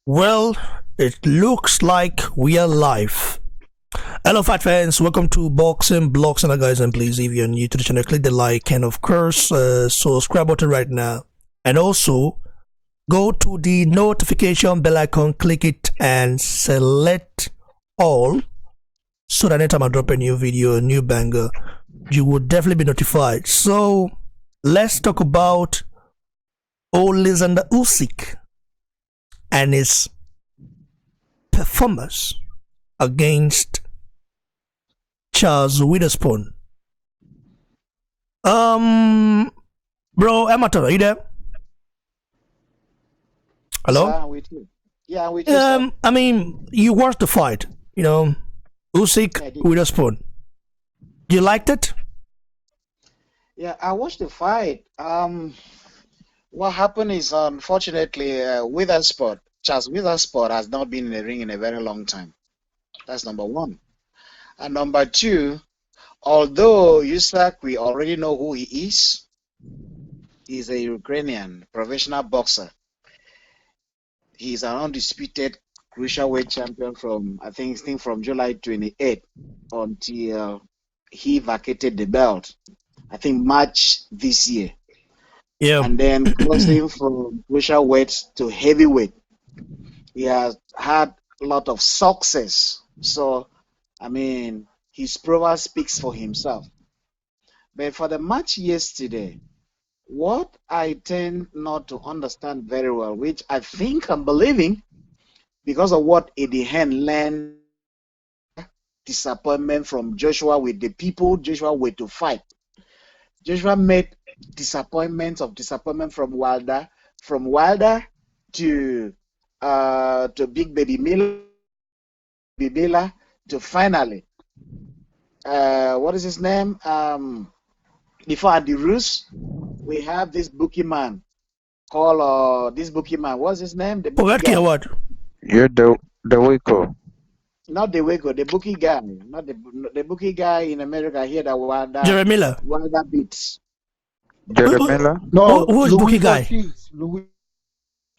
Well, it looks like we are live. Hello, fight fans. Welcome to Boxing Blocks and guys. And please, if you're new to the channel, click the like and of course, subscribe button right now. And also, go to the notification bell icon, click it, and select all, so that anytime I drop a new video, a new banger, you will definitely be notified. So, let's talk about Oleksandr Usyk and his performance against Chazz Witherspoon. Bro, Amateur, are you there? Hello? Yeah, with you. Yeah, with you. Sir. I mean, you watched the fight, Usyk Witherspoon. You liked it? Yeah, I watched the fight. What happened is, unfortunately, Chazz Witherspoon has not been in the ring in a very long time. That's number one. And number two, although Usyk, we already know who he is. He's a Ukrainian professional boxer. He's an undisputed cruiserweight champion from, I think from July 28 until he vacated the belt. I think March this year. Yeah. And then crossing from cruiserweight to heavyweight. He has had a lot of success. So, I mean, his profile speaks for himself. But for the match yesterday, what I tend not to understand very well, which I think I'm believing, because of what Eddie Hearn learned, disappointment from Joshua with the people Joshua were to fight. Joshua made disappointment from Wilder to Big Baby Miller, to finally what is his name? Before Andy Roos, we have this bookie man called what's his name? The bookie guy. What? You're the Waco. Not the Waco, the bookie guy. Not the bookie guy in America here that Wilder beats. Jerry Miller? No, who is bookie guy?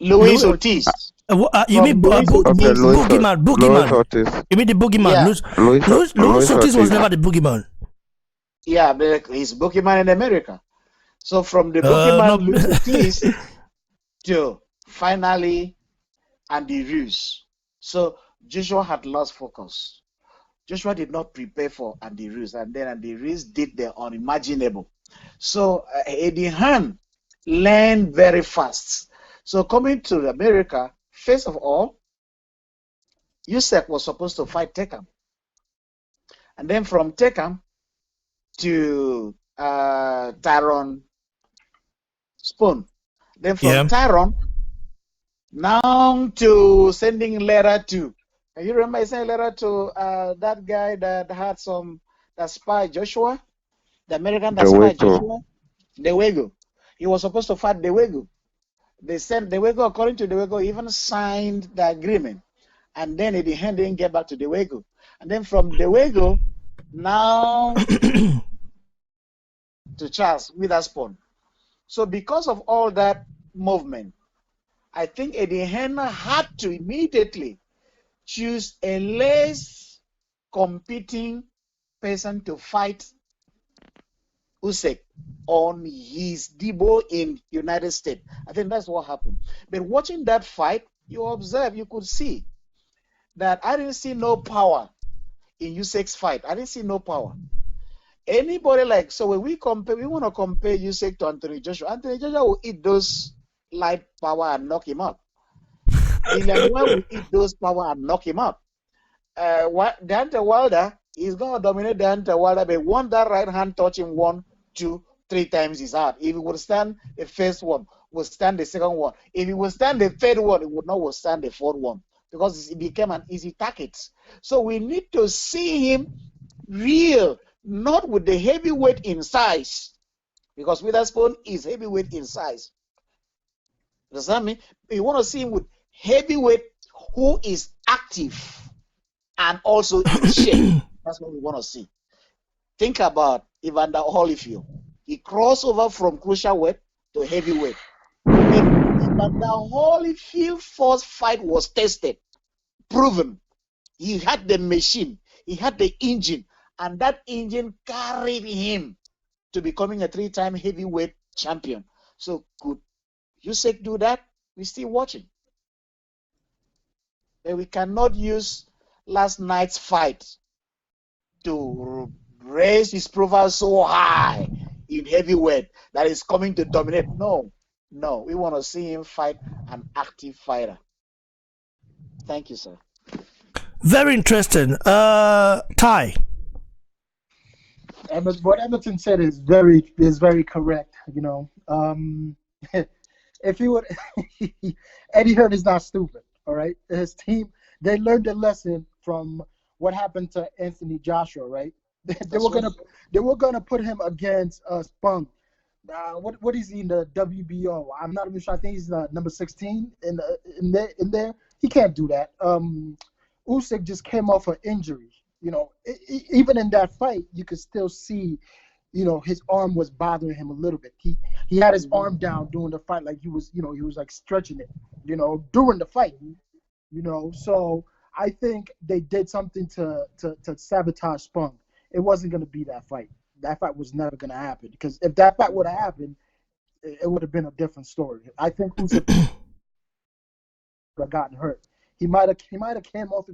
Luis Ortiz. You mean Boogeyman? Ortiz. You mean the Boogeyman? Yeah. Luis Ortiz was never the Boogeyman. Yeah, but he's Boogeyman in America. So from the Boogeyman Luis Ortiz to finally Andy Roos. So Joshua had lost focus. Joshua did not prepare for Andy Roos, and then Andy Roos did the unimaginable. So Eddie Hearn learned very fast. So coming to America, first of all, Usyk was supposed to fight Tekam. And then from Tekam to Tyron Spoon. Then from Tyron, now to sending letter to, you remember sending letter to that guy that had that spy Joshua? The American that spy Joshua? Dewego. He was supposed to fight Dewego. They sent Dewego, according to Dewego, even signed the agreement. And then Eddie Hearn didn't get back to Dewego. And then from Dewego, now to Chazz Witherspoon. So because of all that movement, I think Eddie Hearn had to immediately choose a less competing person to fight Usyk on his debut in United States. I think that's what happened. But watching that fight, you could see that I didn't see no power in Usyk's fight. I didn't see no power. Anybody so when we want to compare Usyk to Anthony Joshua. Anthony Joshua will eat those light power and knock him out. Dillian will eat those power and knock him out. Deontay Wilder is going to dominate Deontay Wilder, but once that right hand touch him 1, 2, 3 times, he's out. If he would stand the first one, would stand the second one. If he would stand the third one, he would not withstand the fourth one, because it became an easy target. So we need to see him real, not with the heavyweight in size, because Witherspoon is heavyweight in size. Understand me? We want to see him with heavyweight who is active and also in shape. That's what we want to see. Think about Evander Holyfield. He crossed over from cruiserweight to heavyweight. Then he But the Holyfield first fight was tested, proven. He had the machine, he had the engine, and that engine carried him to becoming a 3-time heavyweight champion. So could Usyk do that? We're still watching. But we cannot use last night's fight to raise his profile so high in heavyweight that is coming to dominate. No, we want to see him fight an active fighter. Thank you, sir. Very interesting. Ty. What Everton said is very correct. You know, if he would, Eddie Hearn is not stupid. All right, his team, they learned a lesson from what happened to Anthony Joshua. Right, they were gonna put him against Spong. What is he in the WBO? I'm not even sure. I think he's number 16 in there. He can't do that. Usyk just came off an injury. You know, even in that fight, you could still see, you know, his arm was bothering him a little bit. He had his arm down during the fight, like he was like stretching it, you know, during the fight, you know. So I think they did something to sabotage Spong. It wasn't going to be that fight. That fight was never going to happen, because if that fight would have happened, it would have been a different story. I think Usyk would have gotten hurt. He might have come off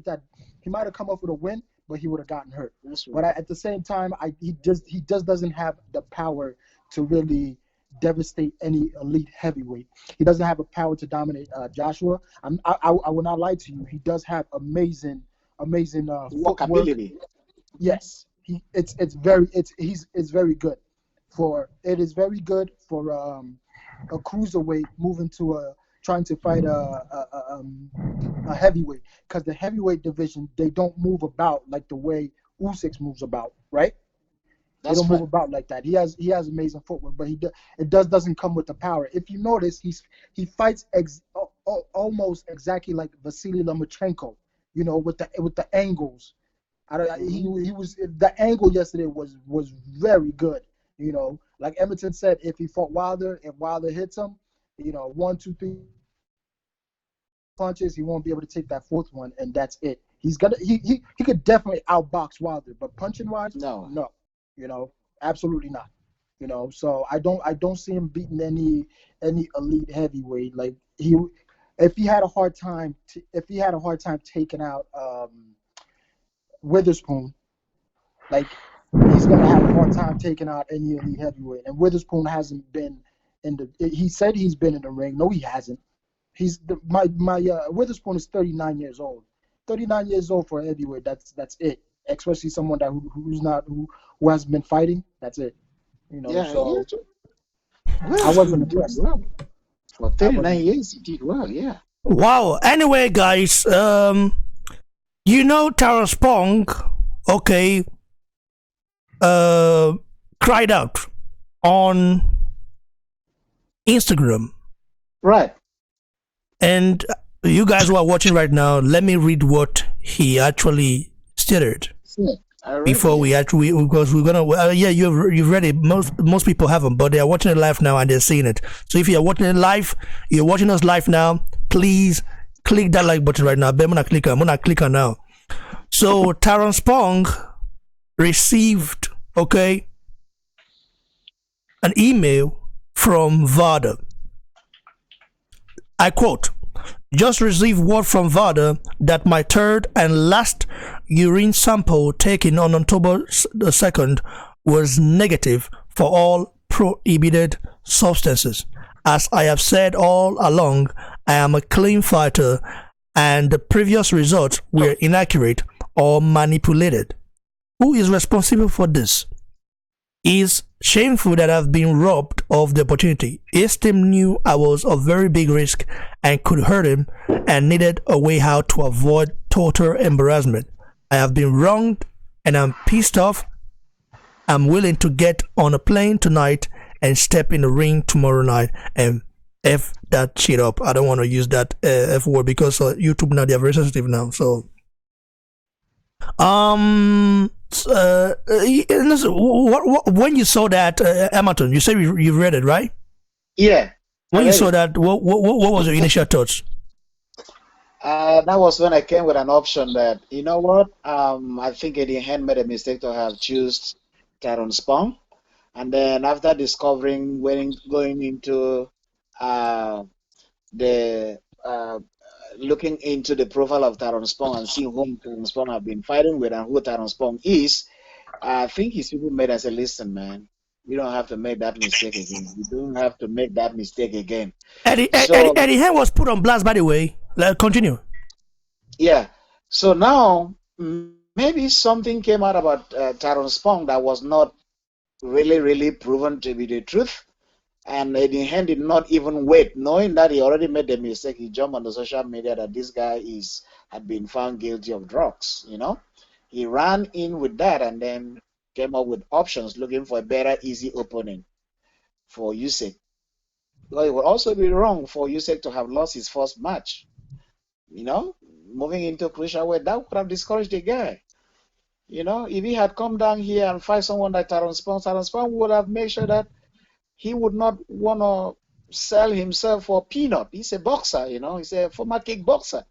with a win, but he would have gotten hurt. Right. But at the same time, he just doesn't have the power to really devastate any elite heavyweight. He doesn't have a power to dominate Joshua. I will not lie to you. He does have amazing Walk footwork. ability. Yes, it's very good for. It is very good for a cruiserweight moving to trying to fight a heavyweight, because the heavyweight division, they don't move about like the way Usyk moves about, right? They don't move about like that. He has amazing footwork, but it doesn't come with the power. If you notice, he fights almost exactly like Vasily Lomachenko, you know, with the angles. He was, the angle yesterday was very good, you know. Like Emerson said, if he fought Wilder, if Wilder hits him, you know, 1, 2, 3 punches, he won't be able to take that fourth one, and that's it. He could definitely outbox Wilder, but punching wise, no, you know, absolutely not. You know, so I don't see him beating any elite heavyweight. Like if he had a hard time taking out Witherspoon, like he's gonna have a hard time taking out any elite heavyweight. And Witherspoon hasn't been he said he's been in the ring. No, he hasn't. Witherspoon is 39 years old. 39 years old for a heavyweight. That's it. Especially someone who hasn't been fighting. That's it. You know. Yeah, so yeah. I wasn't impressed. Well. For 39 years, he did well. Yeah. Wow. Anyway, guys, you know, Spong, okay, cried out on Instagram. Right. And you guys who are watching right now, let me read what he actually stated before we actually, because we're gonna. You've read it. Most people haven't, but they are watching it live now and they're seeing it. So if you're watching it live, you're watching us live now. Please click that like button right now. I'm gonna click on now. So Spong received an email from VADA. I quote, "Just received word from VADA that my third and last urine sample taken on October 2nd was negative for all prohibited substances. As I have said all along, I am a clean fighter and the previous results were inaccurate or manipulated. Who is responsible for this? It's shameful that I've been robbed of the opportunity. His team knew I was a very big risk and could hurt him and needed a way out to avoid total embarrassment. I have been wronged and I'm pissed off. I'm willing to get on a plane tonight and step in the ring tomorrow night and F that shit up." I don't want to use that F word because YouTube now, they're very sensitive now. So listen, when you saw that, Amaton, you said you read it, right? Yeah. When I'm you saw ready. that, what was your initial thoughts? That was when I came with an option that, you know what? I think Eddie Hearn made a mistake to have choose Tyrone Spong. And then after discovering, going into uh, the looking into the profile of Tyrone Spong and seeing whom Tyrone Spong have been fighting with and who Tyrone Spong is, I think his people made us say, listen, man, you don't have to make that mistake again. You don't have to make that mistake again. So Eddie Hearn was put on blast, by the way. Continue. yeah. So now maybe something came out about Tyrone Spong that was not really proven to be the truth. And Eddie Hearn did not even wait, knowing that he already made the mistake. He jumped on the social media that this guy had been found guilty of drugs. He ran in with that and then came up with options, looking for a better, easy opponent for Usyk. Well, it would also be wrong for Usyk to have lost his first match. Moving into crucial weight, that would have discouraged the guy. If he had come down here and fight someone like Tyrone Spong would have made sure that he would not want to sell himself for peanut. He's a boxer, he's a former kickboxer,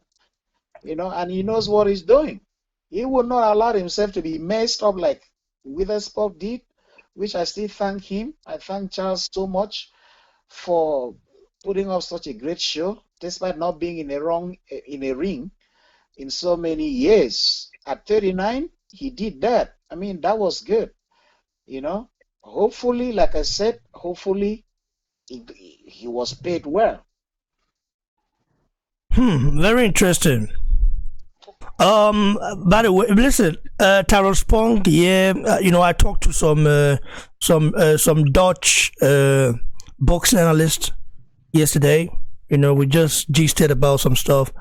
and he knows what he's doing. He would not allow himself to be messed up like Witherspoon did, which I still thank him. I thank Chazz so much for putting up such a great show, despite not being in a ring in so many years. At 39, he did that. I mean, that was good, Hopefully, like I said, hopefully he was paid well. Very interesting. By the way, listen, Tyrone Spong, yeah, I talked to some Dutch boxing analysts yesterday. We just gisted about some stuff,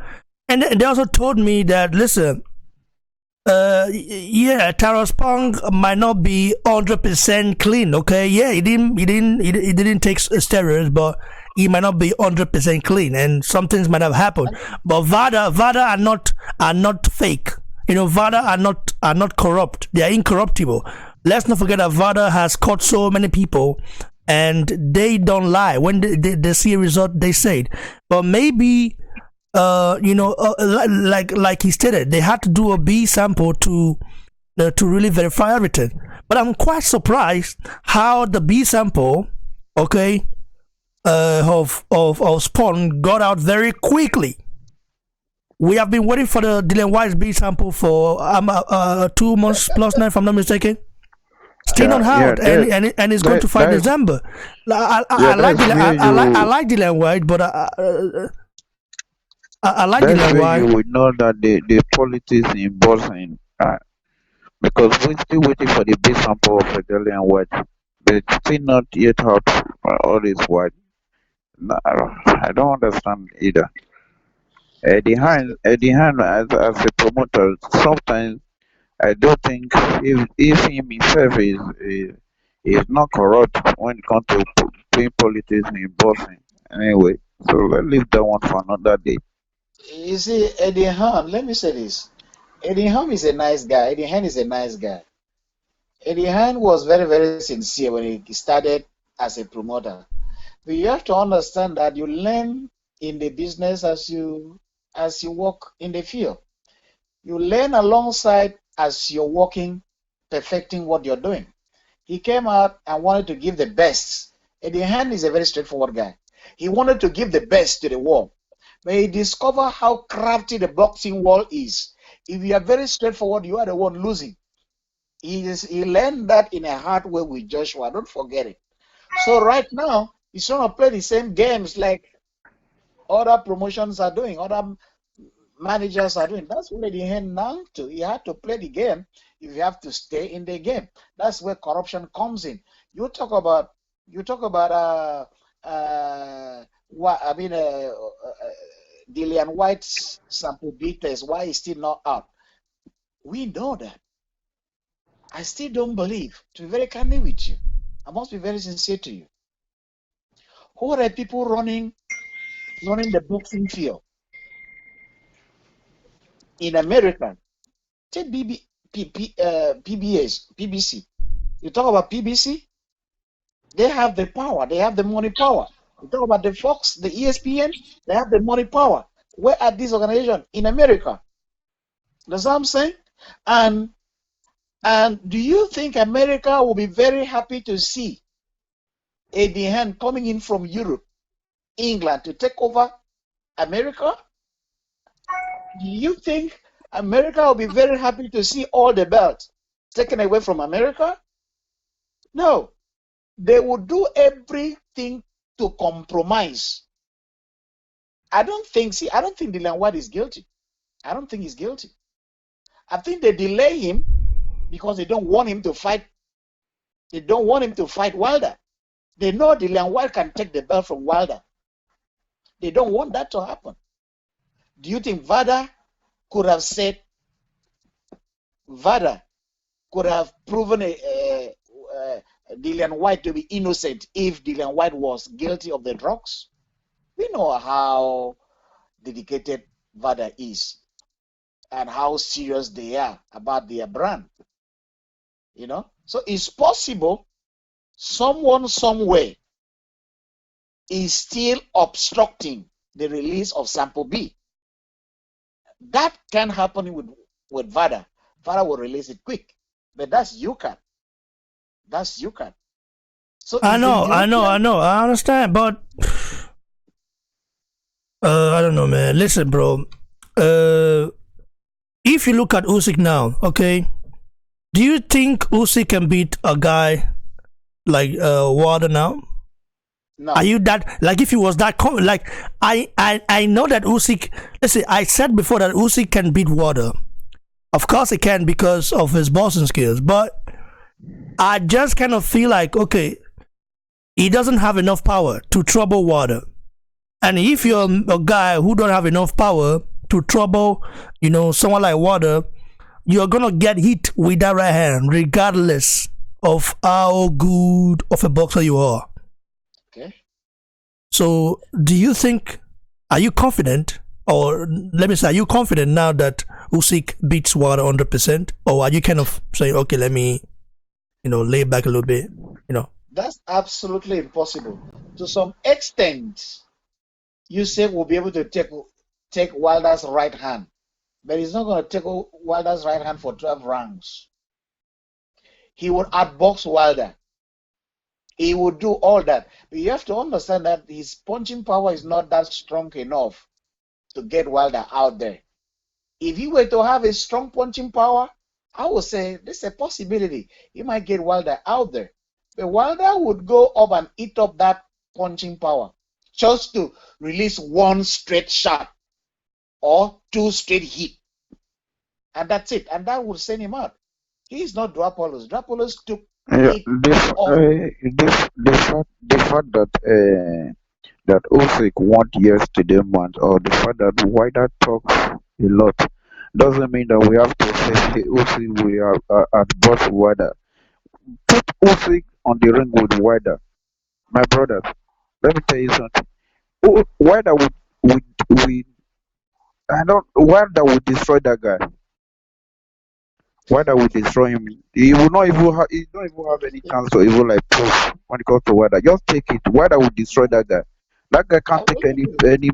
and they also told me that, listen, yeah, Tyrone Spong might not be 100% clean. Okay, yeah, he didn't take steroids, but he might not be 100% clean, and some things might have happened. But VADA are not fake. VADA are not corrupt. They are incorruptible. Let's not forget that VADA has caught so many people, and they don't lie. When they see a result, they say it. But maybe like he stated, they had to do a B sample to really verify everything. But I'm quite surprised how the B sample, okay, of Spawn got out very quickly. We have been waiting for the Dylan White's B sample for 2 months plus now, if I'm not mistaken. Still not out, and he's going to fight December. I like Dylan White, but I like that's Dylan where you White. would know that the politics in boxing, because we're still waiting for the big sample of Italian White. They still not yet out all this white. No, I don't understand either. Eddie Hearn as a promoter, sometimes I do think if him himself is not corrupt when it comes to playing politics in boxing. Anyway, so let's leave that one for another day. You see, Eddie Hearn, let me say this. Eddie Hearn is a nice guy. Eddie Hearn is a nice guy. Eddie Hearn was very sincere when he started as a promoter. But you have to understand that you learn in the business as you work in the field. You learn alongside as you're working, perfecting what you're doing. He came out and wanted to give the best. Eddie Hearn is a very straightforward guy. He wanted to give the best to the world. But he discovered how crafty the boxing world is. If you are very straightforward, you are the one losing. He learned that in a hard way with Joshua. Don't forget it. So right now, he's trying to play the same games like other promotions are doing, other managers are doing. That's what Eddie Hearn now to. You have to play the game if you have to stay in the game. That's where corruption comes in. You talk about Dillian White's sample B test. Why is still not out? We know that. I still don't believe. To be very candid with you, I must be very sincere to you. Who are the people running the boxing field in America? Take PBC. You talk about PBC, they have the power, they have the money power. You talk about the Fox, the ESPN, they have the money power. Where are these organizations? In America. That's what I'm saying. And do you think America will be very happy to see a Dehan coming in from Europe, England to take over America? Do you think America will be very happy to see all the belts taken away from America? No. They will do everything to compromise. I don't think Dillian White is guilty. I don't think he's guilty. I think they delay him because they don't want him to fight. They don't want him to fight Wilder. They know Dillian White can take the belt from Wilder. They don't want that to happen. Do you think VADA could have said, VADA could have proven Dillian White to be innocent if Dillian White was guilty of the drugs? We know how dedicated VADA is and how serious they are about their brand. You know? So it's possible someone somewhere is still obstructing the release of sample B. That can happen with VADA. VADA will release it quick. But that's UCAT. That's UCAT. So I know, I understand, but I don't know, man. Listen, bro. If you look at Usyk now, okay, do you think Usyk can beat a guy like Wilder now? No. Are you that, like, if he was that like, I know that Usyk, listen, I said before that Usyk can beat Wilder. Of course he can because of his boxing skills, but I just kind of feel like, okay, he doesn't have enough power to trouble Wilder. And if you're a guy who don't have enough power to trouble, you know, someone like Wilder, you're gonna get hit with that right hand regardless of how good of a boxer you are. Okay. So do you think, are you confident, or let me say, are you confident now that Usyk beats Wilder 100%, or are you kind of saying, okay, let me, you know, lay back a little bit, you know? That's absolutely impossible. To some extent, Usyk will be able to take Wilder's right hand, but he's not going to take Wilder's right hand for 12 rounds. He would outbox Wilder. He would do all that. But you have to understand that his punching power is not that strong enough to get Wilder out there. If he were to have a strong punching power, I would say there's a possibility he might get Wilder out there. But Wilder would go up and eat up that punching power just to release one straight shot or two straight hit. And that's it. And that would send him out. He's not Drapolos. Drapolos took it off. The fact that Usyk won yesterday month, or the fact that Wilder talks a lot, doesn't mean that we have to say, hey, Usyk, we are at boss Wilder. Put Usyk on the ring with Wilder, my brother. Let me tell you something. Wilder would Wilder would destroy that guy. Wilder will destroy him. He will not even have. He don't even have any chance to even like proof when it comes to Wilder. Just take it. Wilder will destroy that guy. That guy can't take any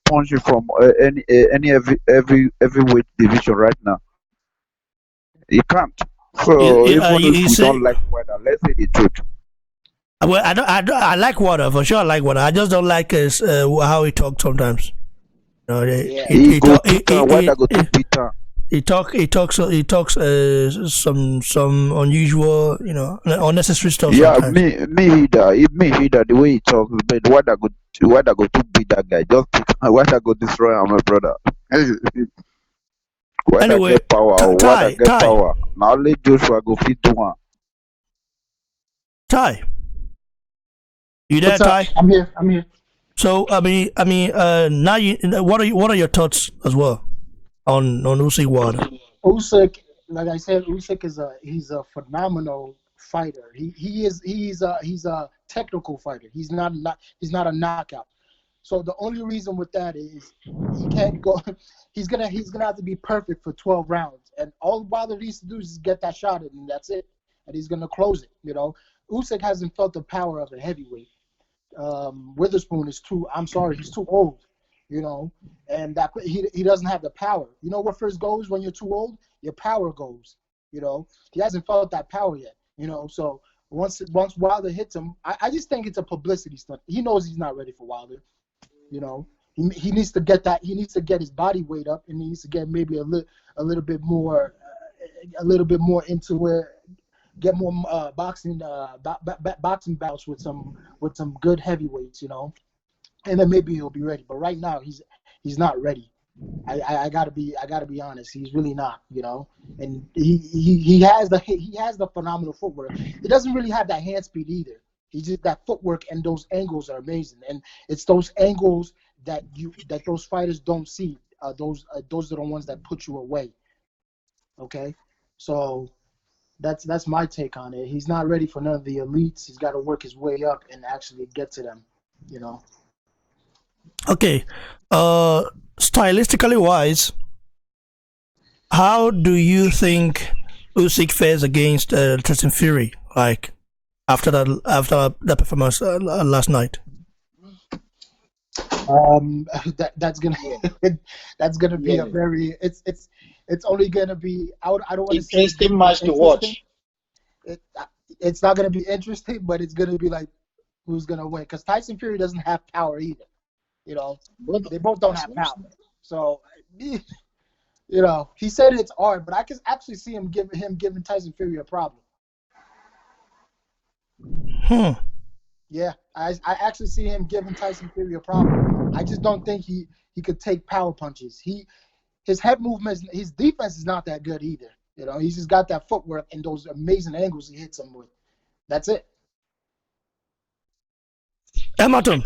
punch from any heavyweight division right now. He can't. So even if we don't like Wilder, let's say the truth. Well, I like Wilder for sure. I like Wilder. I just don't like his how he talks sometimes. You know, Wilder go to Peter. He talks some unusual, you know, unnecessary stuff. Yeah, sometimes. me either the way he talks, but Wilder go to beat that guy. Just Wilder go destroy him, my brother. Anyway, get power. Wilder get power. Now let Joshua go fit to one. Ty, you there, Ty? I'm here. So I mean, now what are your thoughts as well on Usyk Wilder? Usyk, like I said, Usyk he's a phenomenal fighter. He's a technical fighter. He's not a knockout. So the only reason with that is he can't go. He's gonna have to be perfect for 12 rounds, and all Wilder needs to do is get that shot in, and that's it. And he's gonna close it. You know, Usyk hasn't felt the power of a heavyweight. Witherspoon is too. I'm sorry, he's too old. You know, and that he doesn't have the power. You know what first goes when you're too old? Your power goes. You know, he hasn't felt that power yet. You know, so once Wilder hits him, I just think it's a publicity stunt. He knows he's not ready for Wilder. You know, he needs to get that. He needs to get his body weight up, and he needs to get maybe a little bit more into where get more boxing bouts with some good heavyweights. You know, and then maybe he'll be ready. But right now he's not ready. I gotta be honest. He's really not, you know. And he has the phenomenal footwork. He doesn't really have that hand speed either. He just that footwork and those angles are amazing. And it's those angles that those fighters don't see. Those are the ones that put you away. Okay, so that's my take on it. He's not ready for none of the elites. He's got to work his way up and actually get to them. You know. Okay. Stylistically wise, how do you think Usyk fares against Tyson Fury? Like after that performance last night. That's gonna be a very it's only gonna be I don't want to say interesting match to watch. It's not gonna be interesting, but it's gonna be like who's gonna win because Tyson Fury doesn't have power either. You know, they both don't have power. So, you know, he said it's hard, but I can actually see him giving Tyson Fury a problem. Yeah, I actually see him giving Tyson Fury a problem. I just don't think he could take power punches. His head movements, his defense is not that good either. You know, he's just got that footwork and those amazing angles he hits him with. That's it. Emerton.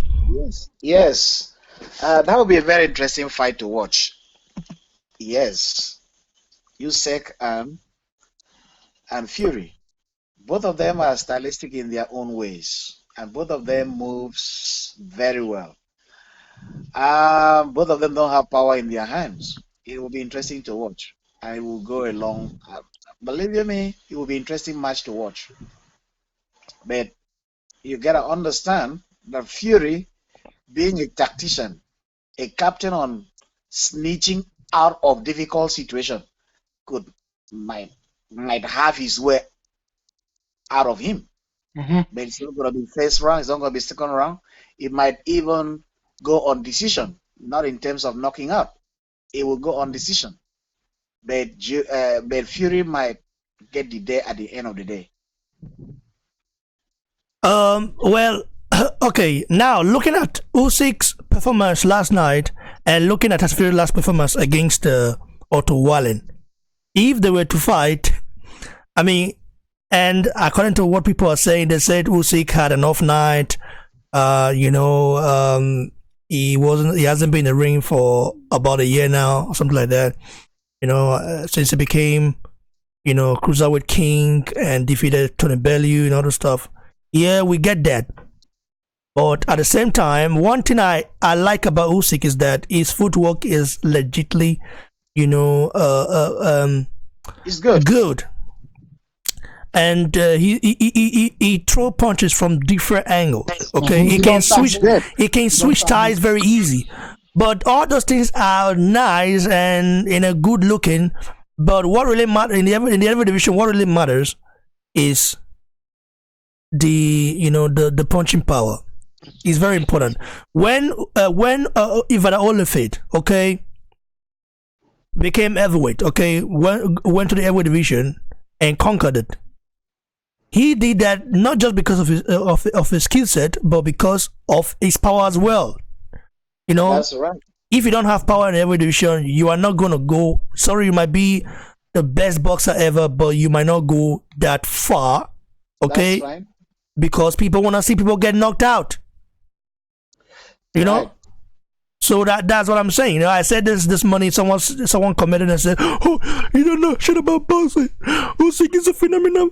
Yes. That would be a very interesting fight to watch. Yes. Usyk and Fury. Both of them are stylistic in their own ways. And both of them moves very well. Both of them don't have power in their hands. It will be interesting to watch. And it will go along. Believe you me, it will be an interesting match to watch. But you gotta understand that Fury, being a tactician, a captain on snitching out of difficult situation, might have his way out of him. Mm-hmm. But it's not going to be first round. It's not going to be second round. It might even go on decision, not in terms of knocking out. It will go on decision. But Fury might get the day at the end of the day. Well, okay. Now looking at Usyk's performance last night and looking at his very last performance against Otto Wallin, if they were to fight, I mean, and according to what people are saying, they said Usyk had an off night. You know, he hasn't been in the ring for about a year now, or something like that. You know, since he became, you know, cruiserweight king and defeated Tony Bellew and other stuff. Yeah, we get that. But at the same time, one thing I like about Usyk is that his footwork is legitly, you know, it's good. Good. And he throw punches from different angles. Okay, he can switch ties very easy. But all those things are nice and good looking. But what really matters in the every division, what really matters is the punching power. Is very important. When Ivana Oliphant, okay, became heavyweight, okay, went to the heavyweight division and conquered it. He did that not just because of his skill set, but because of his power as well. You know, that's right. If you don't have power in every division, you are not gonna go. Sorry, you might be the best boxer ever, but you might not go that far. Okay, that's right. Because people want to see people get knocked out. You know. Right. So that's what I'm saying. You know, I said this morning. Someone commented and said, "Oh, you don't know shit about boxing. Usyk is a phenomenal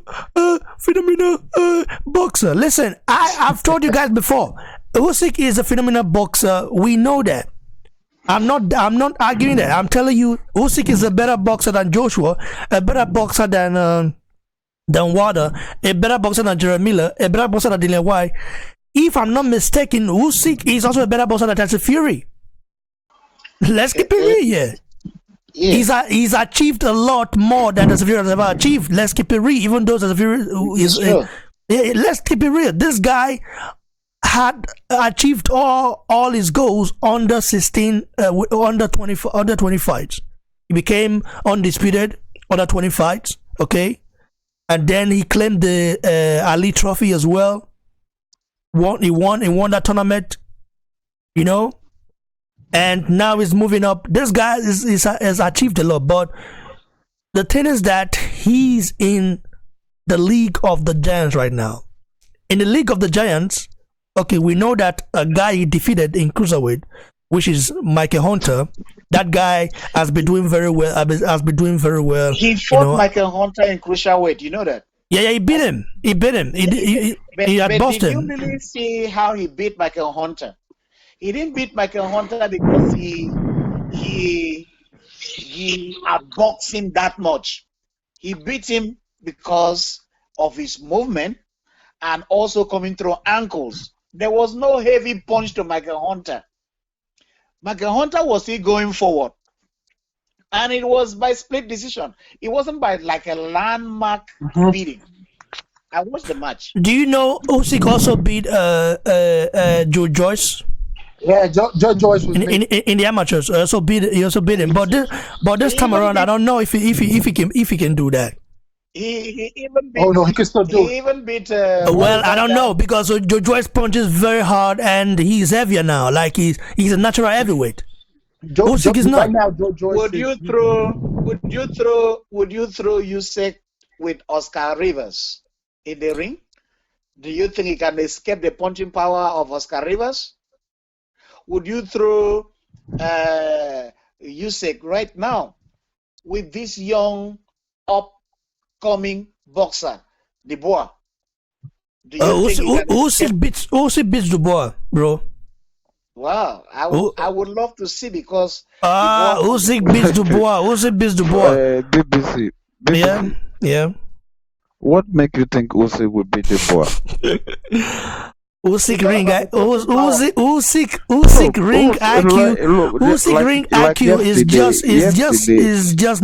boxer." Listen, I've told you guys before. Usyk is a phenomenal boxer. We know that. I'm not arguing that. I'm telling you, Usyk is a better boxer than Joshua, a better boxer than WADA, a better boxer than Jeremy Miller, a better boxer than Dillian White. if I'm not mistaken, Usyk is also a better boxer than Tyson Fury. Let's keep it real here. Yeah. He's achieved a lot more than Tyson Fury has ever achieved. Let's keep it real. Even though Tyson Fury is, let's keep it real. This guy had achieved all his goals under 16, under 20 fights. He became undisputed under 20 fights. Okay, and then he claimed the Ali Trophy as well. He won that tournament. You know. And now he's moving up. This guy has achieved a lot, but the thing is that he's in the League of the Giants right now. In the League of the Giants, okay, we know that a guy he defeated in cruiserweight, which is Michael Hunter, that guy has been doing very well. He fought Michael Hunter in cruiserweight. You know that? Yeah, he beat him. He had Boston. Did you really see how he beat Michael Hunter? He didn't beat Michael Hunter because he outboxed him that much. He beat him because of his movement and also coming through ankles. There was no heavy punch to Michael Hunter. Michael Hunter was still going forward. And it was by split decision. It wasn't by like a landmark beating. I watched the match. Do you know Usyk also beat Joe Joyce? Yeah, Joe Joyce was in the amateurs. He also beat him. But this time around, I don't know if he can do that. He even beat. Oh no, he can still do it. He even beat. Well, I don't know because Joe Joyce punches very hard and he's heavier now. Like he's a natural heavyweight. Usyk is not. Right now, Joe Joyce Would you throw Usyk with Oscar Rivers in the ring? Do you think he can escape the punching power of Oscar Rivers? Would you throw Usyk right now with this young upcoming boxer, Dubois? Usyk beats Dubois, bro. Wow, I would love to see because Usyk beats Dubois. Usyk beats Dubois. BBC. Yeah. What make you think Usyk would beat Dubois? Usyk ring ring IQ is just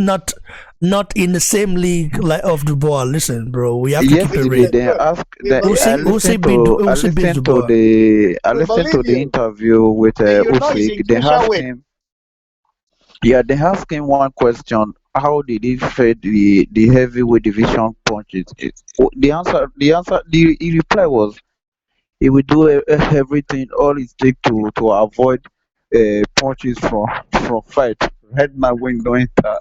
not in the same league like of Dubois. Listen, bro, we have to keep it real. I listened to the interview with Usyk. They asked him one question. How did he fight the heavyweight division punches? The reply was he would do everything, all it takes to avoid punches from fight. Head my wing don't enter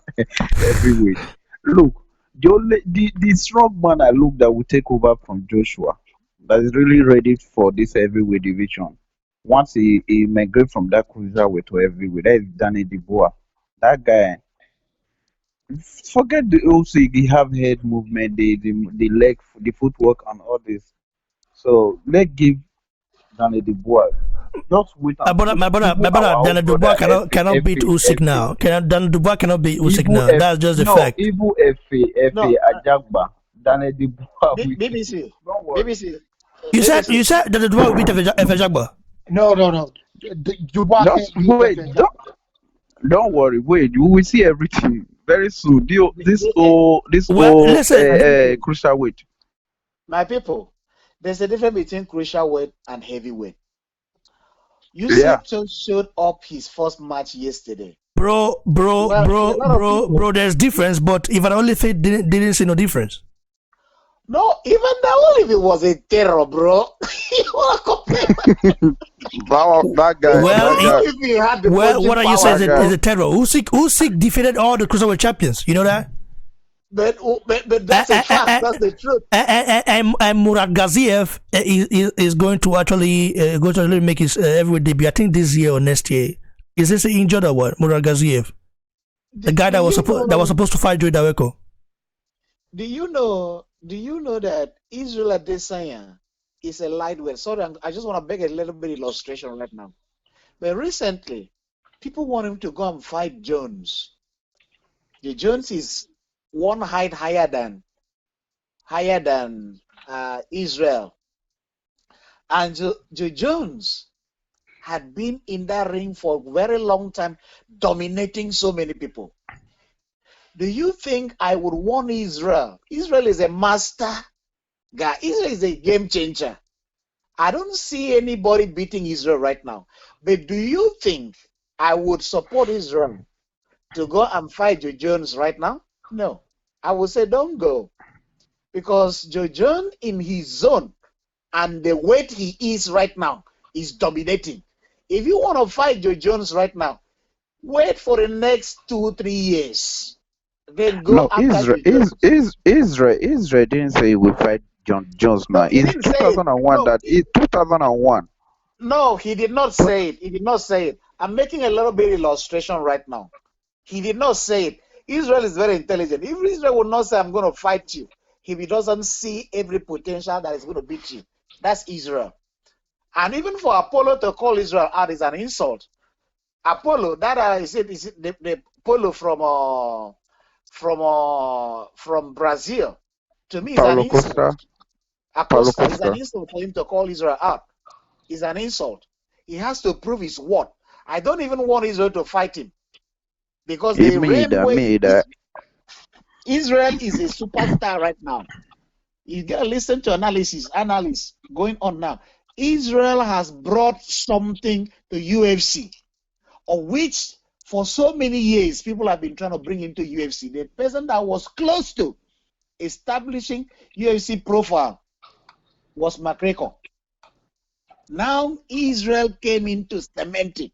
heavyweight. Look, the strong man I look that will take over from Joshua, that is really ready for this heavyweight division. Once he migrate from that cruiserweight to heavyweight, that is Danny Dubois. That guy. Forget the Usyk, he have head movement, the leg, the footwork, and all this. So let's give Danny Dubois. Just wait. My brother, Danny Dubois cannot beat Usyk now. Danny Dubois cannot beat Usyk now. That's just the fact. Even FA Ajagba, Danny Dubois. BBC. You said Danny Dubois will beat FA Ajagba. No. Dubois just wait. Don't worry. Wait, you will see everything very soon. This cruiserweight. My people, there's a difference between cruiserweight and heavyweight. Usyk just showed up his first match yesterday. Bro, there's difference, but if I only say didn't see no difference. No, even that if it was a terror, bro. that guy. Well, what are you saying is a terror? Usyk defeated all the cruiserweight champions. You know that? But that's a fact. That's the truth. And Murat Gaziev is going to actually make his heavyweight debut. I think this year or next year. Is this injured or what? Murat Gaziev, the guy that was supposed to fight Joey Daweko. Do you know that Israel Adesanya is a lightweight? Sorry, I just want to make a little bit illustration right now. But recently, people want him to go and fight Jones. The Jones is one height higher than Israel. And Joe Jones had been in that ring for a very long time, dominating so many people. Do you think I would want Israel? Israel is a master guy. Israel is a game changer. I don't see anybody beating Israel right now. But do you think I would support Israel to go and fight Joe Jones right now? No. I would say don't go. Because Joe Jones in his zone and the weight he is right now is dominating. If you want to fight Joe Jones right now, wait for the next 2-3 years. Then go No, after Israel, Joe Jones. Israel didn't say he will fight John Jones now. No, he It's didn't say it. 2001 No, that it's 2001. no, he did not But say it. He did not say it. I'm making a little bit illustration right now. He did not say it. Israel is very intelligent. If Israel would not say, I'm going to fight you, if he doesn't see every potential that is going to beat you, that's Israel. And even for Apollo to call Israel out is an insult. Apollo, that is the Apollo from Brazil. To me, is an Paulo insult. Costa, Paulo Acosta is an Costa. insult for him to call Israel out. It's an insult. He has to prove his worth. I don't even want Israel to fight him because the Me either. Israel is a superstar right now. You gotta listen to analysis going on now. Israel has brought something to UFC, of which for so many years people have been trying to bring into UFC. The person that was close to establishing UFC profile was McGregor. Now Israel came in to cement it.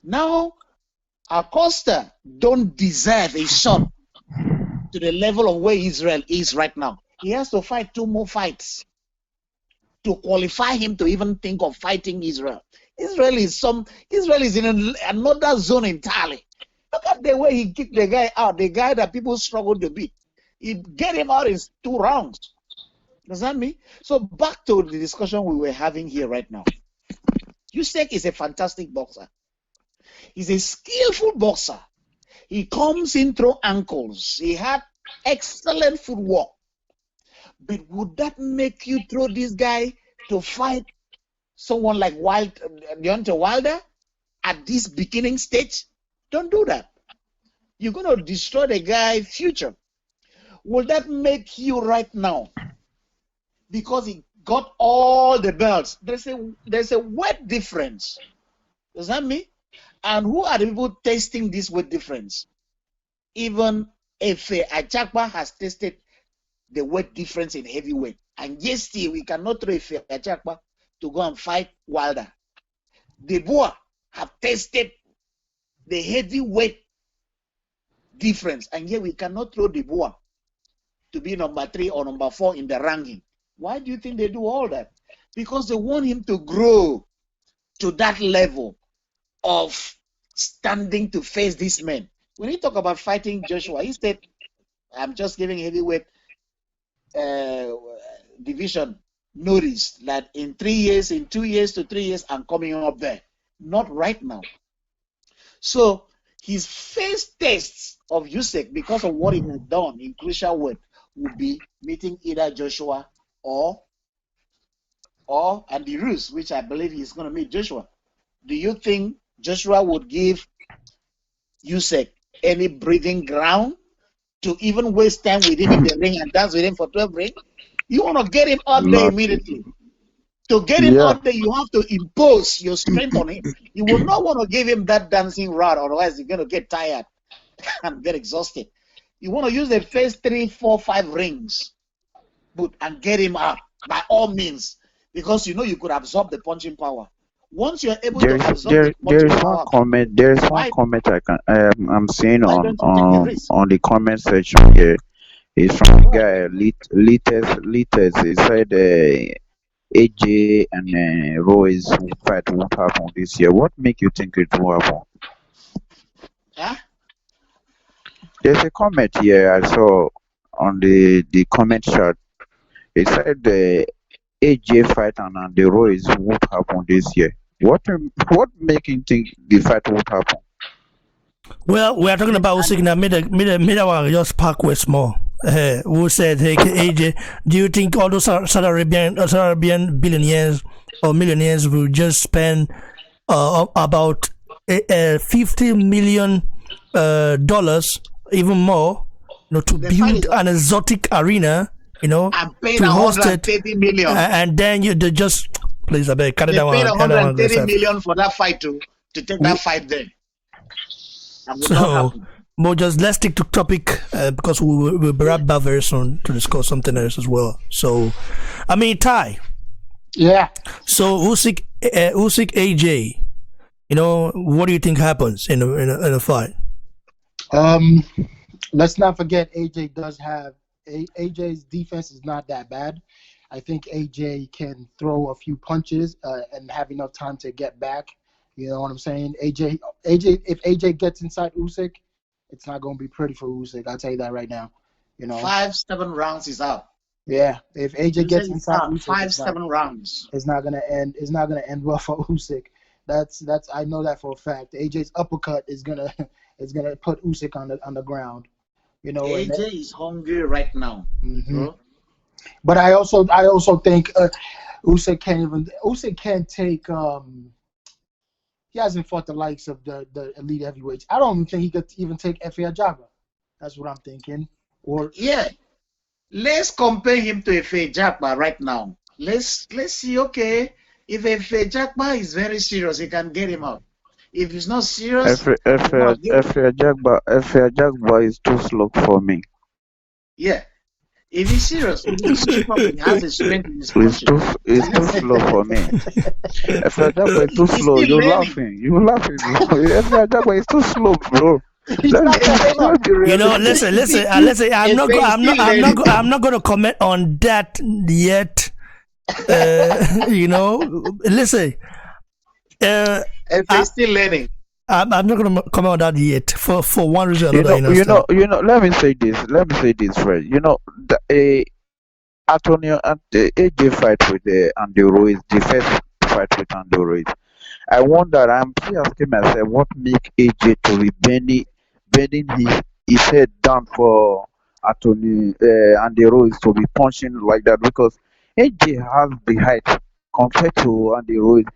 Now Acosta don't deserve a shot to the level of where Israel is right now. He has to fight 2 more fights to qualify him to even think of fighting Israel. Israel is in another zone entirely. Look at the way he kicked the guy out, the guy that people struggle to beat. He get him out in 2 rounds. Does that mean? So back to the discussion we were having here right now. Usyk is a fantastic boxer. He's a skillful boxer. He comes in through ankles. He had excellent footwork. But would that make you throw this guy to fight someone like Deontay Wilder at this beginning stage? Don't do that. You're going to destroy the guy's future. Will that make you right now? Because he got all the belts. There's a weight difference. Does that mean? And who are the people testing this weight difference? Even if Achakpa has tested the weight difference in heavyweight, and yes, still we cannot throw Achakpa to go and fight Wilder. The Boer have tested the heavyweight difference, and yet we cannot throw the Boer to be number 3 or number 4 in the ranking. Why do you think they do all that? Because they want him to grow to that level of standing to face this man. When he talk about fighting Joshua, he said, I'm just giving heavyweight division notice that in 3 years, in 2 years to 3 years, I'm coming up there. Not right now. So his first tests of Usyk, because of what he had done in crucial weight, would be meeting either Joshua or Andy Ruiz, which I believe he's going to meet Joshua. Do you think Joshua would give Usyk any breathing ground to even waste time with him in the ring and dance with him for 12 rings? You want to get him out there immediately. To get him out there, you have to impose your strength on him. You will not want to give him that dancing route, otherwise you're going to get tired and get exhausted. You want to use the first 3, 4, 5 rings and get him out by all means, because you know you could absorb the punching power. Once you're able to absorb the punching power, there is one comment I'm seeing why on don't you take the risk? on the comment section here. It's from a guy Lites. He said AJ and Roy's fight won't happen this year. What make you think it will happen? Huh? There's a comment here I saw on the comment chat. It said the AJ fight and the Roy's won't happen this year. What make you think the fight won't happen? Well, we are talking about Usyk now. Made our just park with small. who said, "Hey, AJ, do you think all those Saudi Arabian billionaires or millionaires will just spend about $50 million dollars, even more, to build an exotic arena, I'm paying to host it, 130 million. and then they just please, I beg, cut it They down. paid 130 million for that fight to take that fight there. That would not So, happen. but just let's stick to topic because we'll be right back very soon to discuss something else as well. So, I mean, Ty. Yeah. So Usyk AJ, what do you think happens in a fight? Let's not forget AJ does have AJ's defense is not that bad. I think AJ can throw a few punches and have enough time to get back. You know what I'm saying? AJ, if AJ gets inside Usyk, it's not going to be pretty for Usyk. I'll tell you that right now. 5-7 rounds is out. Yeah, if AJ gets inside Usyk, 5-7 rounds. It's not gonna end. It's not gonna end well for Usyk. That's. I know that for a fact. AJ's uppercut is gonna put Usyk on the ground. AJ is hungry right now. Mm-hmm. But I also think Usyk can't take. He hasn't fought the likes of the elite heavyweights. I don't even think he could even take Efe Ajagba. That's what I'm thinking. Let's compare him to Efe Ajagba right now. Let's see. Okay, if Efe Ajagba is very serious, he can get him out. If he's not serious, Efe Ajagba is too slow for me. Yeah. If he's serious, he has a strength in his punches. It's too slow for me. Efe Ajagba is too slow. You're laughing. Efe Ajagba is too slow, bro. Listen. I'm not going to comment on that yet. Listen. He's still learning. I'm not going to comment on that yet for one reason or another. Let me say this, friend. Antonio and the AJ fight with Andy Ruiz, the first fight with Andy Ruiz. I wonder. I'm still asking myself, what make AJ to be bending his head down for Andy Ruiz to be punching like that, because AJ has the height compared to Andy Ruiz.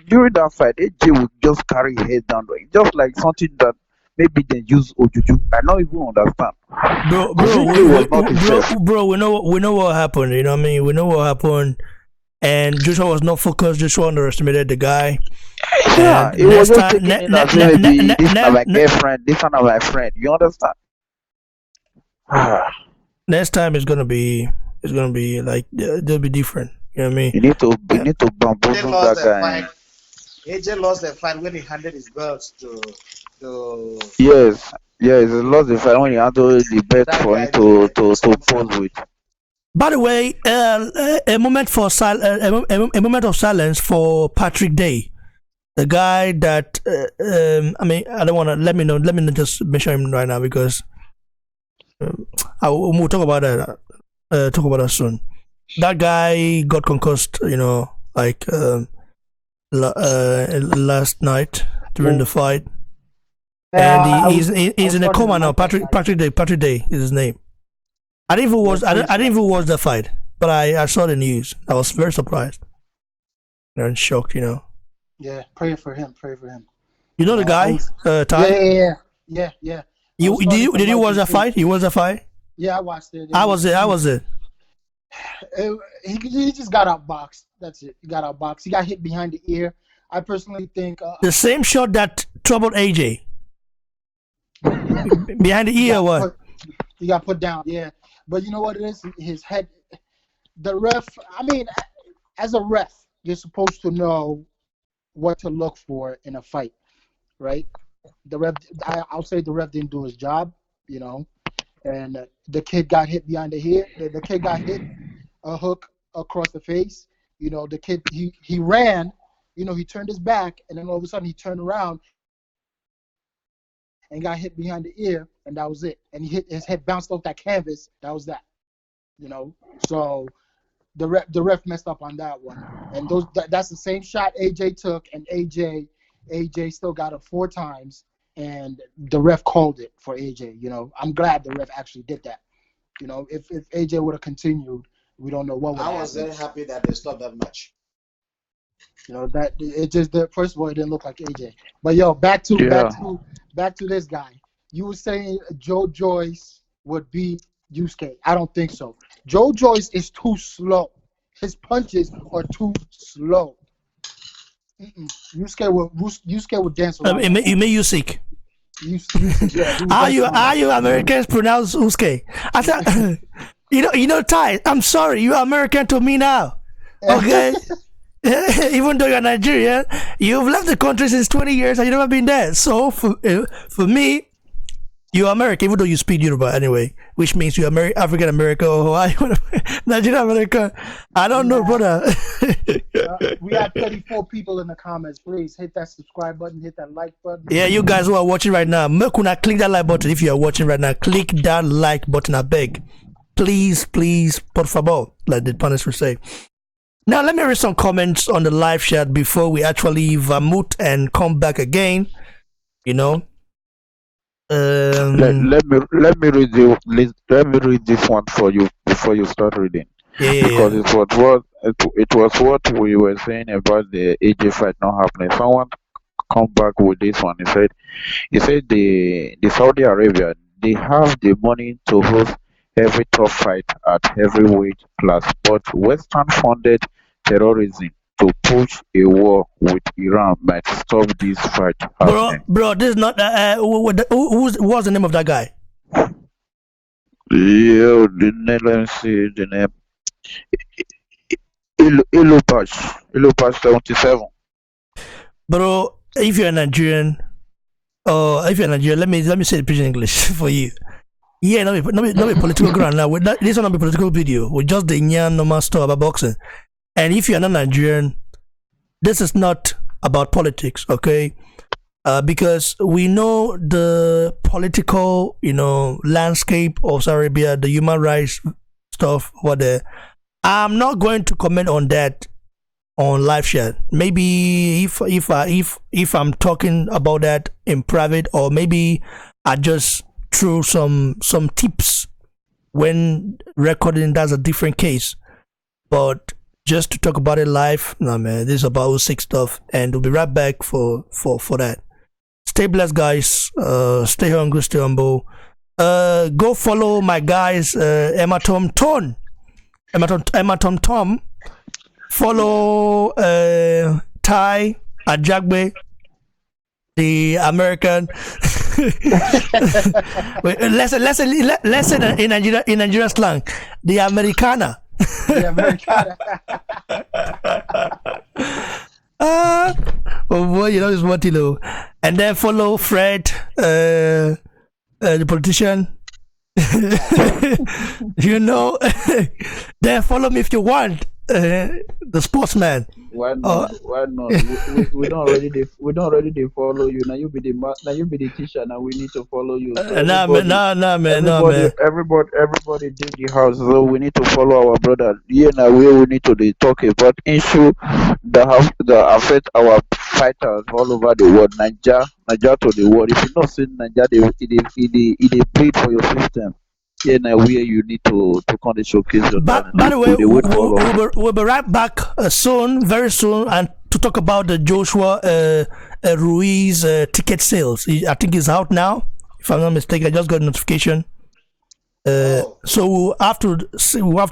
During that fight, AJ would just carry his head down, just like something that maybe they use Ojuju. I don't even understand. Bro, we know what happened. You know what I mean? We know what happened. And Joshua was not focused. Joshua underestimated the guy. Yeah, it was just taking it as maybe this is my girlfriend, this one of my friend. You understand? Next time it's gonna be like they'll be different. You know what I mean? You need to bamboozle that guy. AJ lost the fight when he handed his belts to. Yes, he lost the fight when he handed the belt for him to pose with. By the way, a moment of silence for Patrick Day, the guy that I don't want to let me know just mention him right now because we'll talk about that soon. That guy got concussed, last night during the fight, and he's in a coma now. Patrick Day is his name. I didn't even watch the fight, but I saw the news. I was very surprised and shocked. Yeah, pray for him. You know the guy, Ty? Yeah. Did you watch that fight? You watched that fight? Yeah, I watched it. How was it? He just got outboxed. That's it. He got outboxed. He got hit behind the ear. I personally think the same shot that troubled AJ behind the ear. What? He got put down. Yeah. But you know what it is? His head, the ref, as a ref, you're supposed to know what to look for in a fight, right? The ref, I'll say the ref didn't do his job, and the kid got hit behind the ear. The kid got hit a hook across the face. The kid, he ran, he turned his back, and then all of a sudden he turned around and got hit behind the ear, and that was it. And his head bounced off that canvas. That was that. So the ref messed up on that one. And that's the same shot AJ took, and AJ still got it 4 times. and the ref called it for AJ. You know, I'm glad the ref actually did that. You know, if AJ would have continued, we don't know what would have I was happened. very happy that they stopped that match. You know, that it just that first of all it didn't look like AJ. But yo, back to this guy. You were saying Joe Joyce would beat Usyk. I don't think so. Joe Joyce is too slow. His punches are too slow. Usyk would dance around. You may Usyk. Yeah, Are you Americans pronounce Usyk? I said, you know, Ty. I'm sorry, you are American to me now. Okay. Even though you're Nigerian, you've left the country since 20 years and you've never been there. So for me, you're American, even though you speak Yoruba anyway, which means you're African American or Nigerian American. I don't know, brother. We have 34 people in the comments. Please hit that subscribe button, hit that like button. Yeah, you guys who are watching right now, click that like button. If you are watching right now, click that like button. I beg. Please, por favor, like the panelists will say. Now, let me read some comments on the live chat before we actually vermouth and come back again. You know. Let me read this one for you before you start reading. Yeah. Because it was what we were saying about the AJ fight not happening. Someone come back with this one. He said the Saudi Arabia, they have the money to host every top fight at heavyweight class, but Western funded terrorism to push a war with Iran might stop this fight happening. Bro, this is not what's the name of that guy? Yeah, let me see the name. Ilupash 77. Bro, if you're a Nigerian, let me say it in English for you. Yeah, not be political ground now. This will not be political video. With just the Nyan normal stuff about boxing. And if you're not Nigerian, this is not about politics, okay? Because we know the political, landscape of Saudi Arabia, the human rights stuff, whatever. I'm not going to comment on that on live chat. Maybe if I'm talking about that in private, or maybe I just threw some tips when recording. That's a different case. But just to talk about it live, no man, this is about Usyk stuff, and we'll be right back for that. Stay blessed, guys. Stay hungry, stay humble. Go follow my guys, Ematom Tom. Follow Ty Ajagbe, the American. Lesson in Nigerian slang, the Americana. The Americana. Oh boy, it's what you know. And then follow Fred, the politician. Then follow me if you want, the sportsman. Why not? We don't already follow you. Now you be the teacher. Now we need to follow you. So man. Everybody did the house, so we need to follow our brother. Now we need to talk about issue that affect our fighters all over the world. Niger to the world. If you not see Niger, they bleed for your system. Now where you need to come to showcase your talent. By the way, we'll be right back very soon, and to talk about the Joshua Ruiz ticket sales. I think it's out now, if I'm not mistaken. I just got a notification. So we'll have to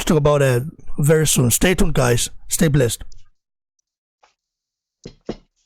talk about it very soon. Stay tuned, guys. Stay blessed.